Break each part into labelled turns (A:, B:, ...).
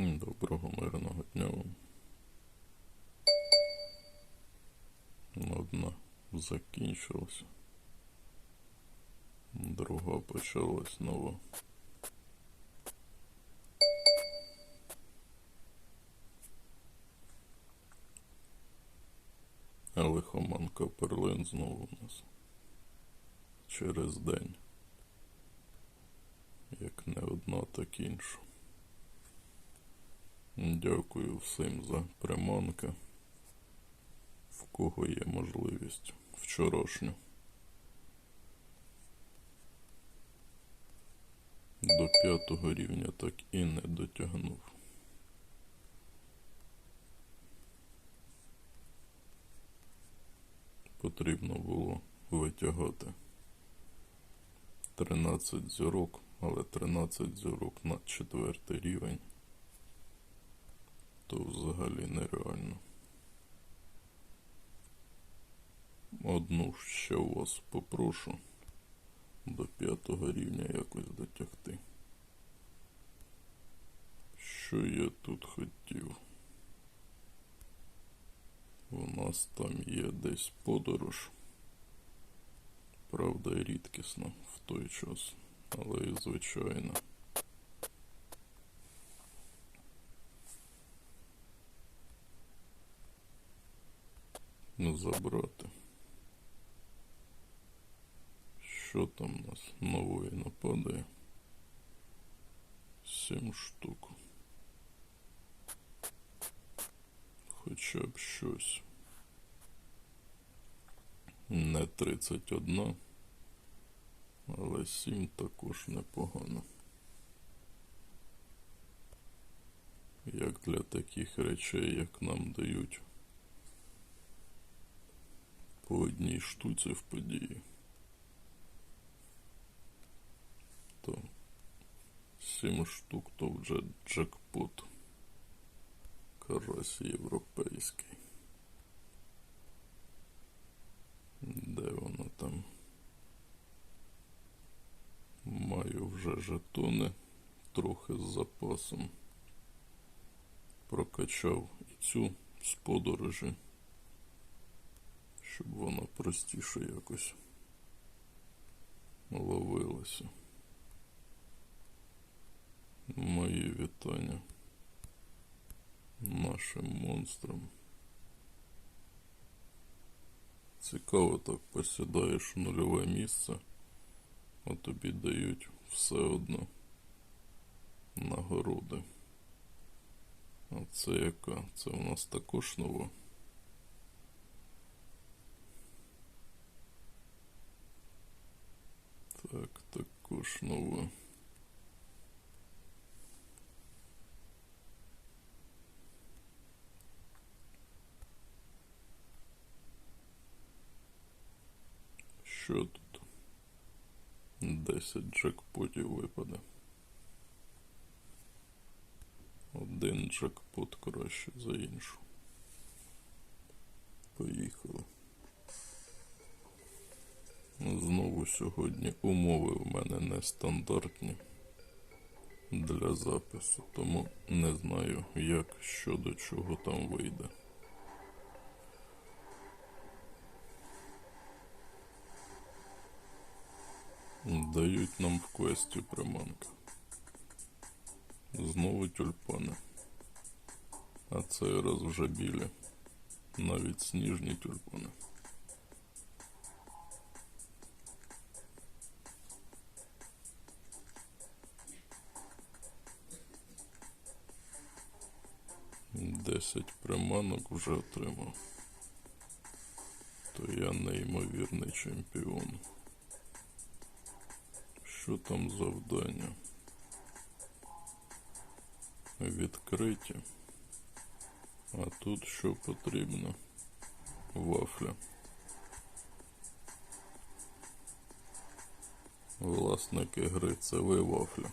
A: Доброго мирного дня вам. Одна закінчилася, друга почалась нова. А лихоманка перлин знову у нас через день, як не одна, так інша. Дякую всім за приманки, в кого є можливість. Вчорашню до 5-го рівня так і не дотягнув. Потрібно було витягати 13 зірок, але 13 зірок на 4-й рівень то взагалі нереально. Одну ще у вас попрошу до 5-го рівня якось дотягти. Що я тут хотів? У нас там є десь подорож, правда і рідкісна в той час, але і звичайна. Забрати. Що там у нас нової нападає? 7 штук. Хоча б щось. Не 31, але 7 також непогано. Як для таких речей, як нам дають по одній штуці в події, то 7 штук то вже джекпот. Карась європейський. Де воно там? Маю вже жетони, трохи з запасом. Прокачав і цю з подорожі, щоб вона простіше якось ловилася. Мої вітання нашим монстрам. Цікаво, так посідаєш у нульове місце, а тобі дають все одно нагороди. А це яка? Це у нас також нова. Так, також нова. Що тут? 10 джекпотів випаде. Один джекпот краще за іншу. Поїхали. Знову сьогодні умови в мене нестандартні для запису, тому не знаю, як, що до чого там вийде. Дають нам в квесті приманки. Знову тюльпани. А цей раз вже білі. Навіть сніжні тюльпани. Десять приманок вже отримав. То я неймовірний чемпіон. Що там завдання? Відкриті. А тут що потрібно? Вафля. Власники гри, це ви вафля.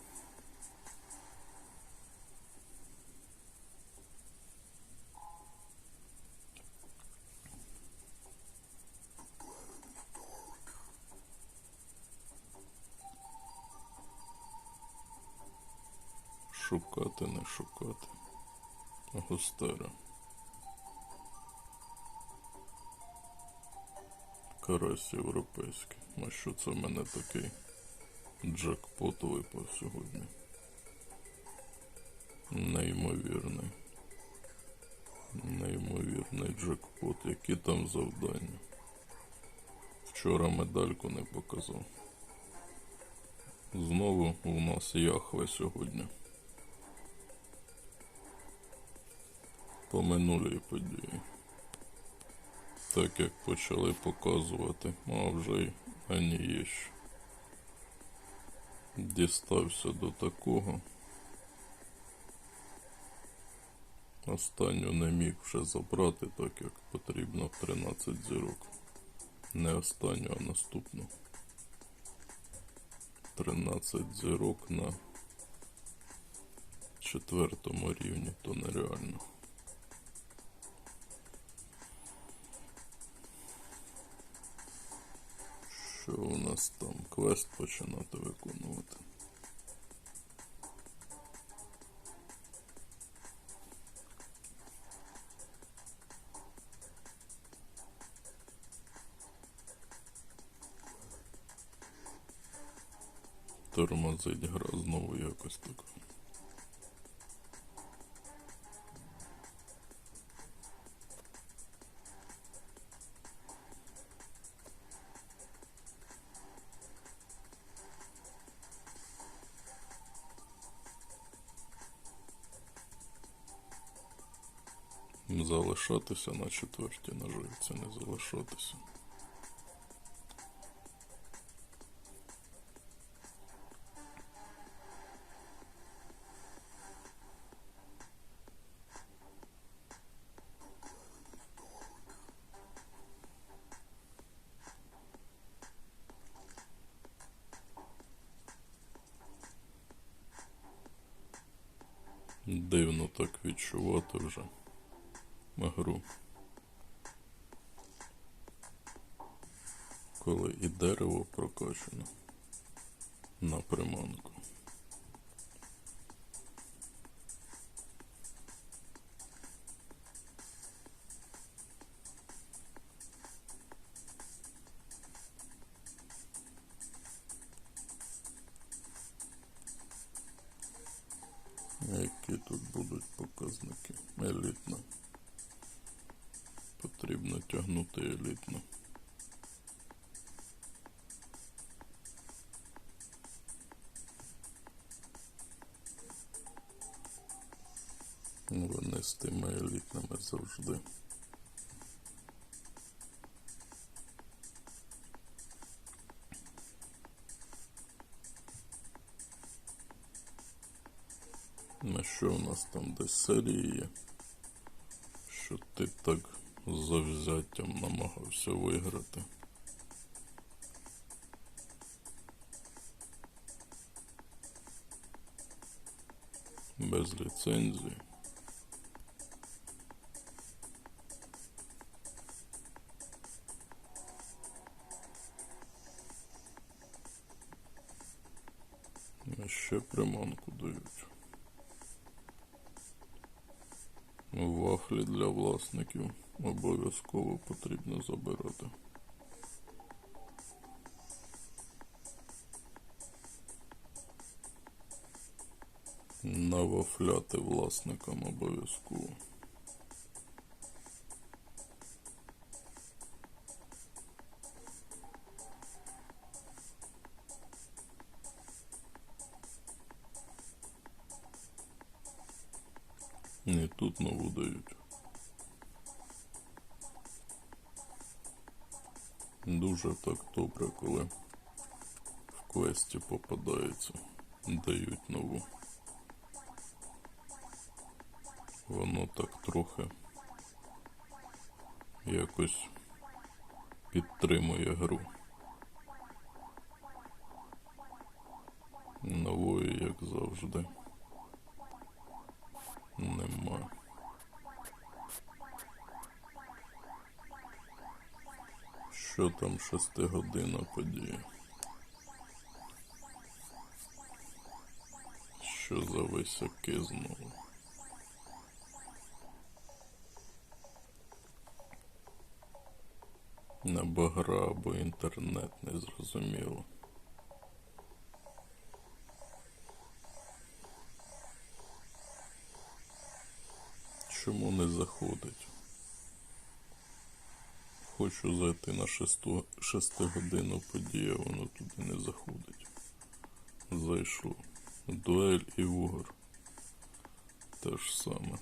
A: Шукати, не шукати. Густера. Карась європейський. А що це в мене такий джекпот випав сьогодні? Неймовірний. Неймовірний джекпот. Які там завдання? Вчора медальку не показав. Знову у нас Яхве сьогодні. По минулій події. Так як почали показувати, а вже й ані є ще. Дістався до такого. Останню не міг вже забрати, так як потрібно 13 зірок. Не останню, а наступну. 13 зірок на 4-му рівні, то нереально. Що у нас там? Квест починати виконувати. Тормозить гра знову якось так. Залишатися на 4-й наживці, не залишатися. Дивно так відчувати вже гру. Коли і дерево прокачано на приманку. Які тут будуть показники? Елітно. Потрібно тягнути елітно. Вони з тими елітними завжди. На що у нас там десь серії є? Що ти так з завзяттям намагався виграти? Без ліцензії. А ще приманку дають. Вафлі для власників обов'язково потрібно забирати. Навафляти власникам обов'язково. І тут нову дають. Дуже так добре, коли в квесті попадається, дають нову. Воно так трохи якось підтримує гру. Нової, як завжди, нема. Що там 6-годинна подія? Що за висяки знову? На багра або інтернет, не зрозуміло. Чому не заходить? Хочу зайти на 6-годинну подію, а воно туди не заходить. Зайшло. Дуель і Угор. Те ж саме.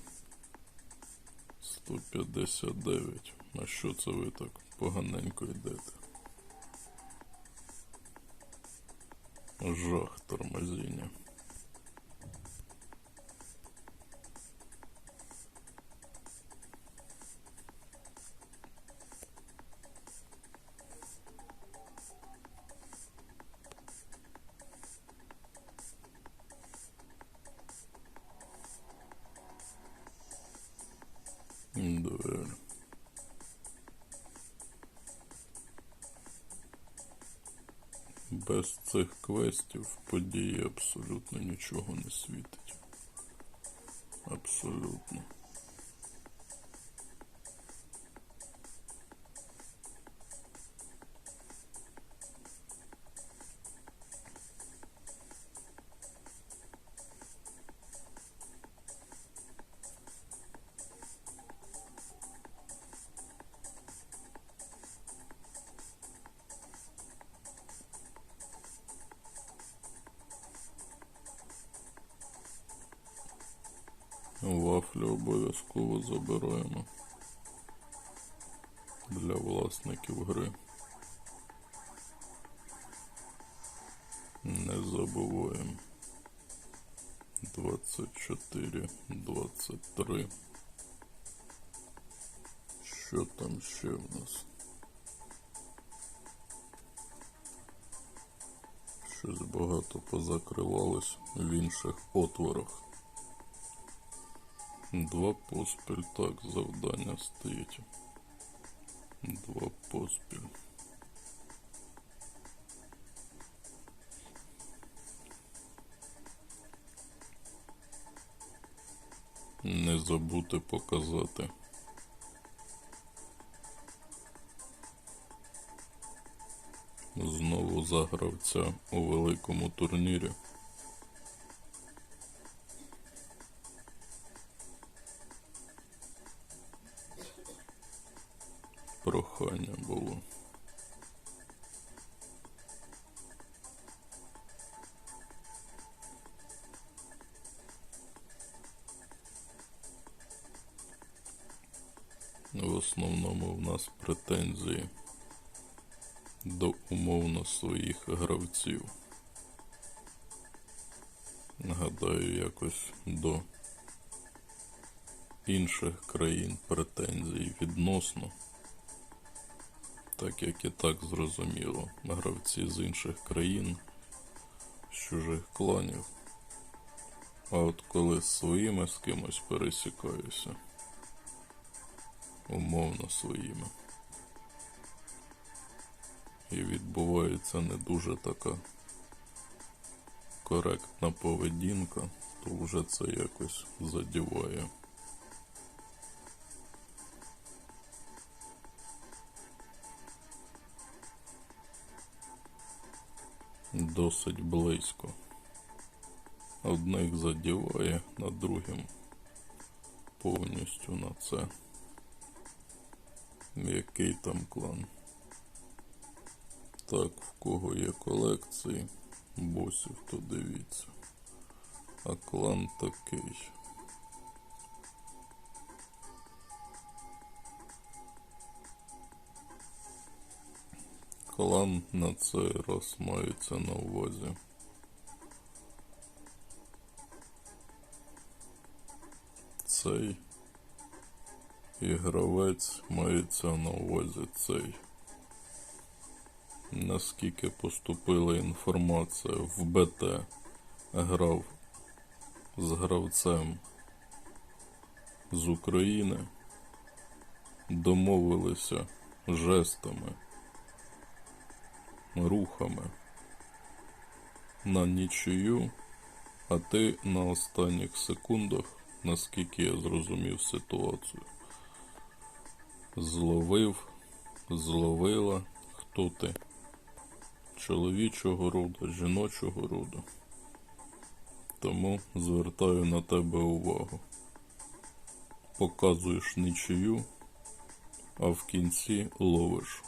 A: 159. А що це ви так поганенько йдете? Жах тормозіння. Дуель. Без цих квестів в події абсолютно нічого не світить. Абсолютно. Вафлю обов'язково забираємо для власників гри. Не забуваємо. 24, 23. Що там ще в нас? Щось багато позакривалось в інших отворах. 2 поспіль, так, завдання стоїть. 2 поспіль. Не забудьте показати. Знову за гравця у великому турнірі. Прохання було. В основному в нас претензії до умовно своїх гравців. Гадаю, якось до інших країн претензій відносно. Так як і так зрозуміло, гравці з інших країн, з чужих кланів. А от коли з своїми з кимось пересікаюся, умовно своїми, і відбувається не дуже така коректна поведінка, то вже це якось задіває. Досить близько. Одних задіває, на другим повністю на це. Який там клан? Так, в кого є колекції босів, то дивіться. А клан такий. Клан на цей раз мається на увазі. Цей. І гравець мається на увазі цей. Наскільки поступила інформація, в БТ грав з гравцем з України, домовилися жестами, рухами на нічию, а ти на останніх секундах, наскільки я зрозумів ситуацію, зловив зловила, хто ти, чоловічого роду, жіночого роду. Тому звертаю на тебе увагу. Показуєш нічию, а в кінці ловиш.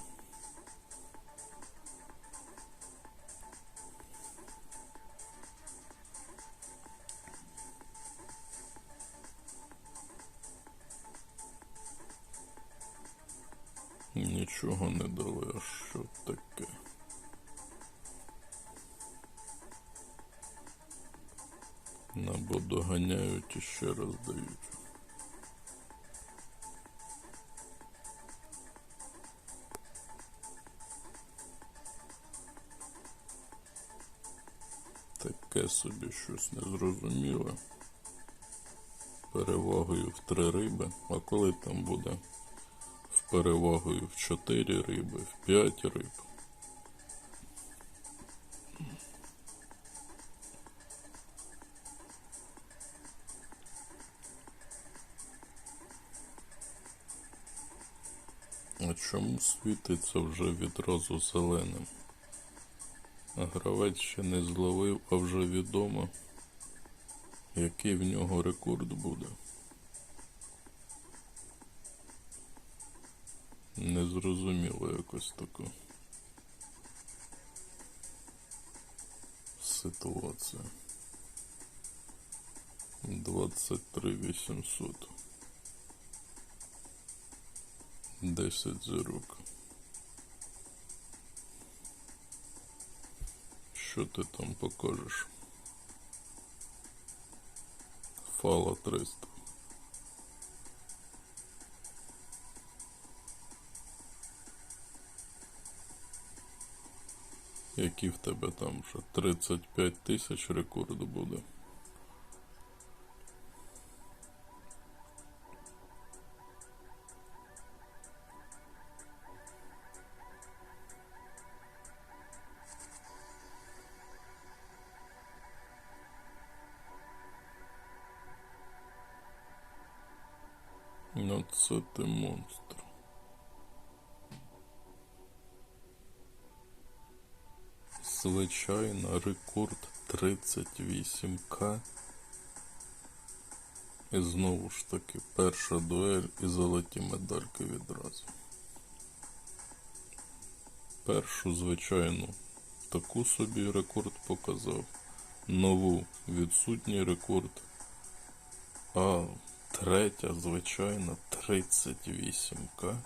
A: Нічого не дали, а що таке? Або доганяють і ще раз дають. Таке собі щось незрозуміле. Перевагою в 3 риби, а коли там буде в перевагою в 4 риби, в 5 риб. А чому світиться вже відразу зеленим? А гравець ще не зловив, а вже відомо, який в нього рекорд буде. Незрозуміло якось таку ситуація. 23 800. 10 зірок. Що ти там покажеш? Фала 300. Які в тебе там вже 35 тисяч рекорду буде? Ну це ти монстр. Звичайно, рекорд 38К. І знову ж таки, перша дуель і золоті медальки відразу. Першу, звичайно, таку собі рекорд показав. Нову відсутній рекорд. А третя, звичайно, 38К.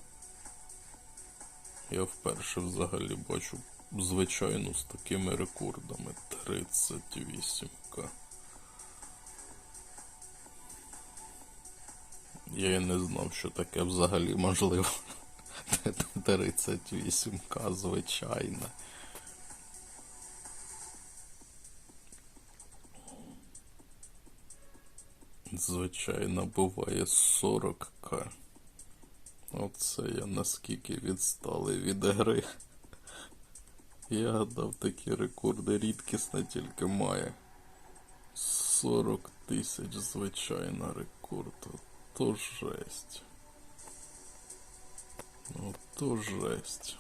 A: Я вперше взагалі бачу звичайну з такими рекордами. 38К. Я і не знав, що таке взагалі можливо. 38К, звичайно. Звичайно, буває 40К. Оце я наскільки відсталий від гри. Я гадав, такі рекорди рідкісне тільки має. 40 тисяч, звичайно, рекорд. То жесть. То жесть.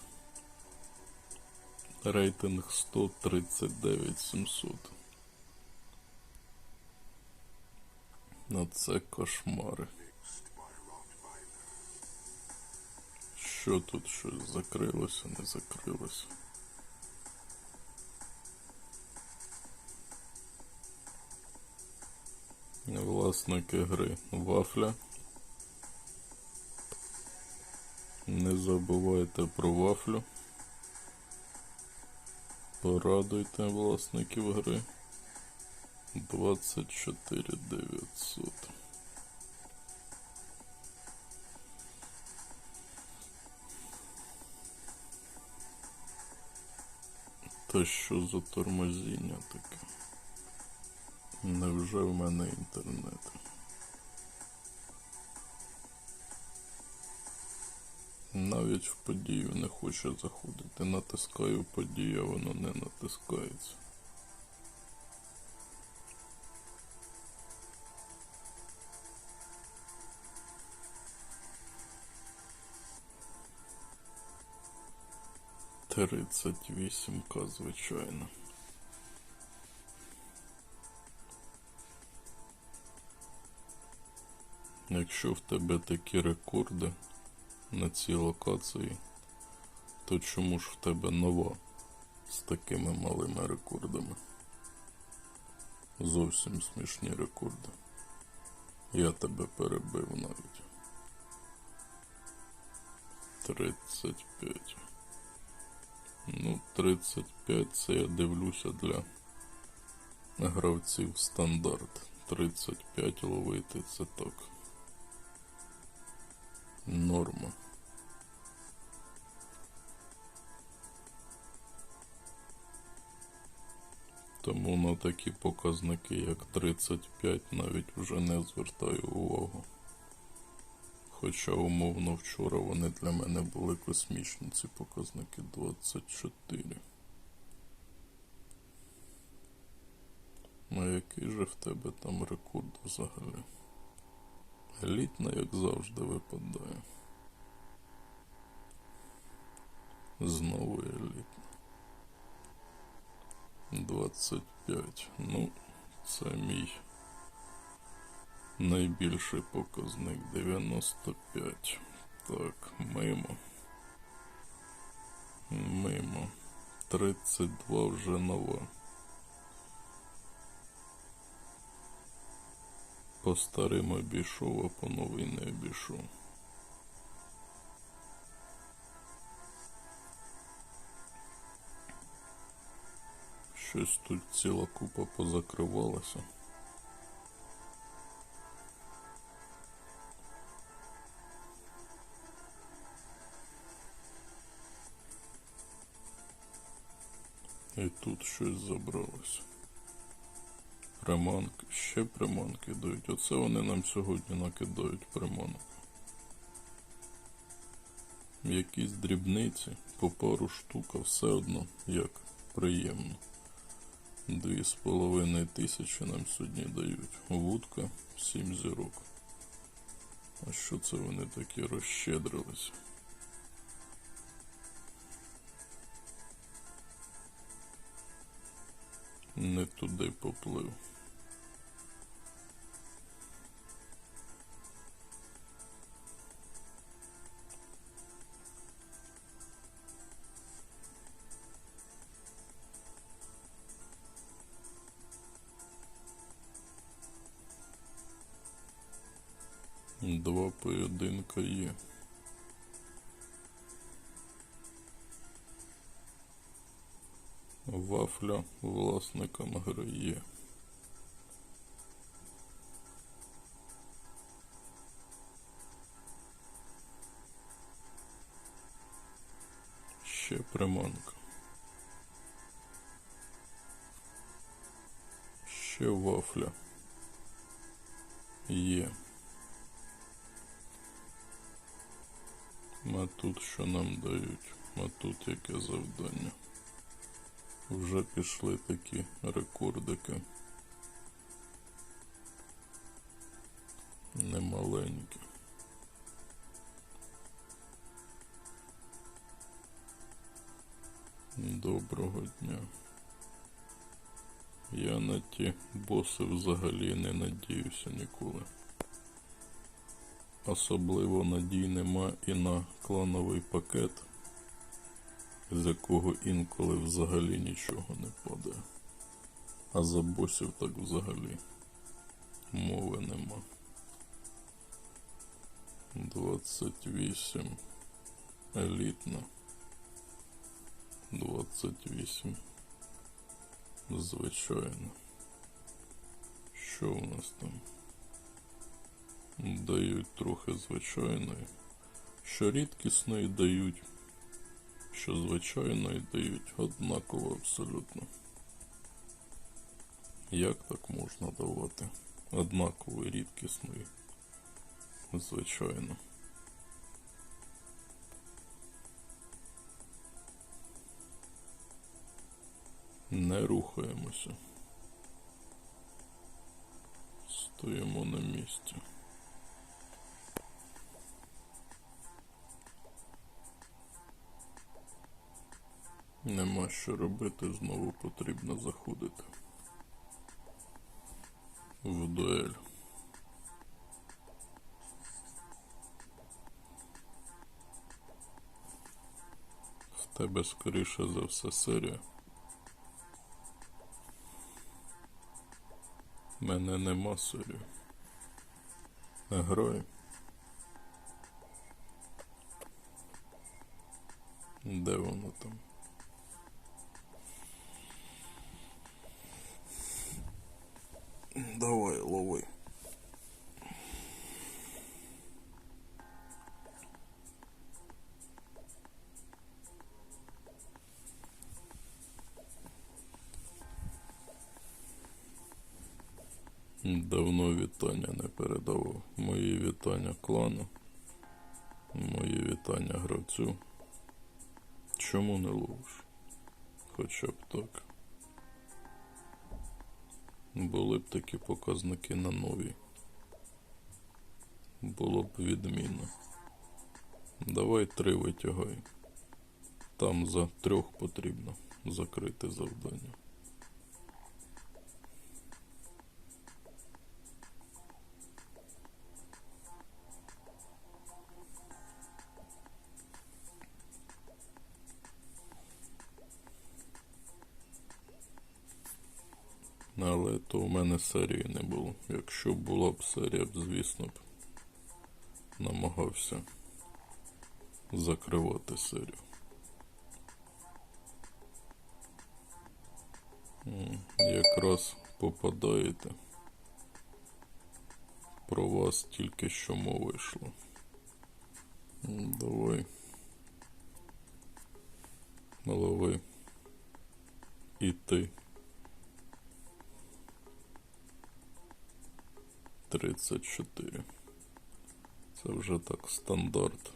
A: Рейтинг 139 700. Це кошмари. Що тут щось закрилося, не закрилося? Власники гри Вафля. Не забувайте про Вафлю. Порадуйте власників гри. 24 900. Та що за тормозіння таке? Невже в мене інтернет? Навіть в подію не хоче заходити. Натискаю подію, а воно не натискається. 38К, звичайно. Якщо в тебе такі рекорди на цій локації, то чому ж в тебе нова з такими малими рекордами? Зовсім смішні рекорди. Я тебе перебив навіть. 35. Ну, 35 це я дивлюся для гравців стандарт. 35 ловити це так. Норма. Тому на такі показники, як 35, навіть вже не звертаю увагу. Хоча умовно вчора вони для мене були космічні, ці показники. 24. А який же в тебе там рекорд взагалі? Елітна, як завжди, випадає. Знову елітна. 25. Ну, це мій найбільший показник. 95. Так, мимо. Мимо. 32 вже нова. По старим обійшов, а по новий не обійшов. Щось тут ціла купа позакривалася. І тут щось забралося. Приманки, ще приманки дають. Оце вони нам сьогодні накидають приманок. Якісь дрібниці, по пару штук, а все одно, як приємно. 2500 нам сьогодні дають. Вудка 7 зірок. А що це вони такі розщедрилися? Не туди поплив. Два поєдинка є. Вафля власникам гри є. Ще приманка. Ще вафля є. А тут що нам дають? А тут яке завдання? Вже пішли такі рекордики. Немаленькі. Доброго дня. Я на ті боси взагалі не надіюся ніколи. Особливо надій нема і на клановий пакет, з якого інколи взагалі нічого не падає. А за босів так взагалі мови нема. 28 елітна. 28 звичайно. Що у нас там? Дають трохи звичайної. Що рідкісної дають, що звичайної дають. Однаково абсолютно. Як так можна давати? Однакової рідкісної. Звичайно. Не рухаємося. Стоїмо на місці. нема що робити, знову потрібно заходити в дуель. В тебе скоріше за все серія. Мене нема серії. Грай. Де воно там? Давай, лови. Давно вітання не передавав. Мої вітання клану. Мої вітання гравцю. Чому не ловиш? Хоча б так. Були б такі показники на новій. Було б відмінно. Давай 3 витягай. Там за 3 потрібно закрити завдання. Але то у мене серії не було. Якщо б була б серія, звісно б, намагався закривати серію. Якраз попадаєте. Про вас тільки що мова йшла. Давай. Лови. І ти. 34. Це вже так стандарт.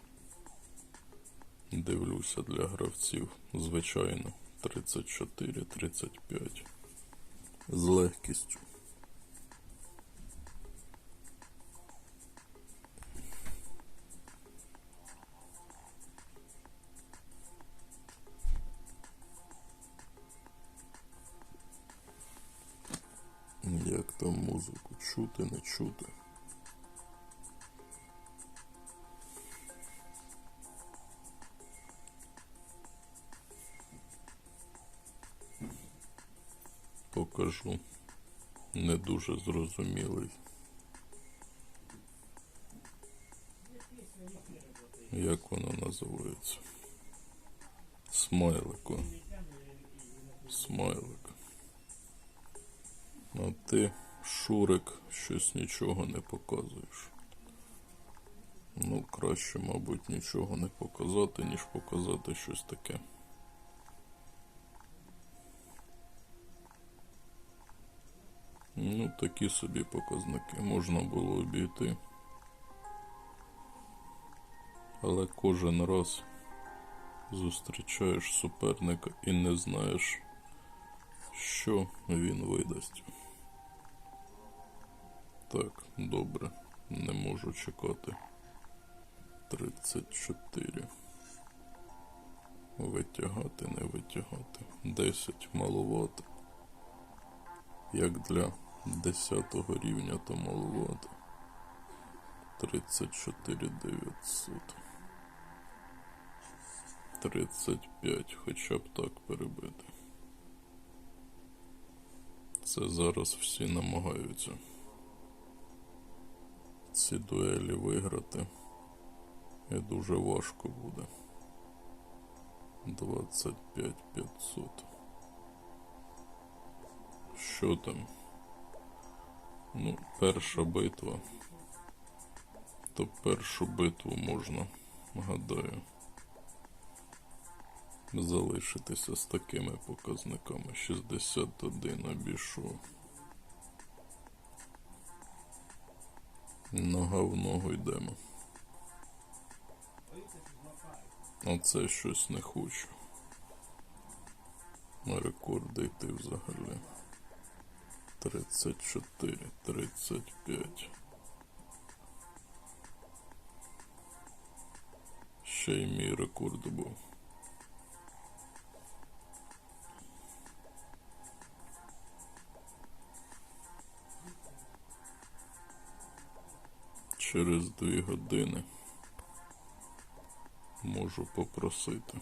A: Дивлюся для гравців. Звичайно. 34, 35. З легкістю. Як там музику? Чути, не чути? Покажу. Не дуже зрозумілий. Як воно називається? Смайлик. Смайлик. А ти, Шурик, щось нічого не показуєш. Ну, краще, мабуть, нічого не показати, ніж показати щось таке. Ну, такі собі показники. Можна було обійти. Але кожен раз зустрічаєш суперника і не знаєш, що він видасть. Так, добре. Не можу чекати. 34. Витягати, не витягати. 10 маловато. Як для 10 рівня, то маловато. 34 900. 35, хоча б так перебити. Це зараз всі намагаються ці дуелі виграти. І дуже важко буде. 25 500. Що там? Ну, перша битва. То першу битву можна, гадаю, залишитися з такими показниками. 61 обійшов. Нога в ногу йдемо. Оце щось не хочу. На рекорди йти взагалі. 34, 35. Ще й мій рекорд був. Через 2 години можу попросити.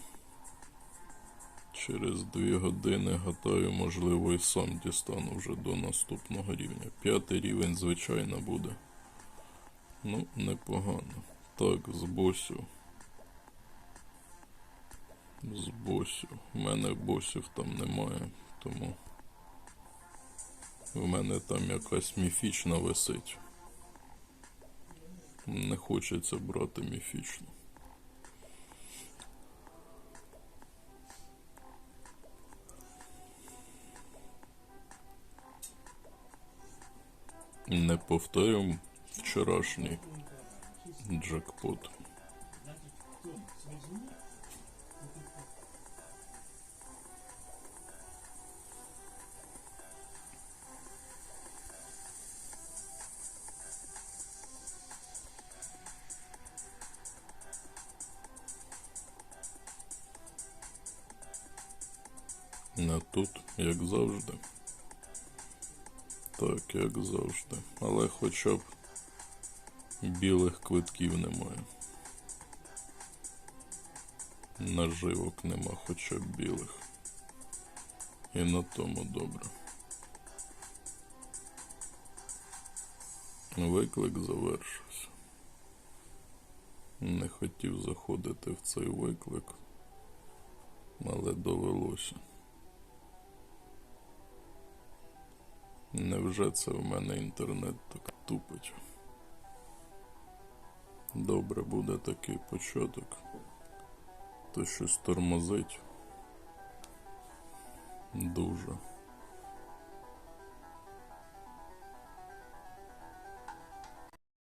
A: Через 2 години, гадаю, можливо, і сам дістану вже до наступного рівня. 5-й рівень, звичайно, буде. Ну, непогано. Так, з босів. З босів. У мене босів там немає, тому в мене там якась міфічна висить. Не хочеться брати міфічну. Не повторюємо вчорашній джекпот. Не тут, як завжди. Так, як завжди. Але хоча б білих квитків немає. Наживок нема, хоча б білих. І на тому добре. Виклик завершився. Не хотів заходити в цей виклик, але довелося. Невже це в мене інтернет так тупить? Добре, буде такий початок. То щось тормозить. Дуже.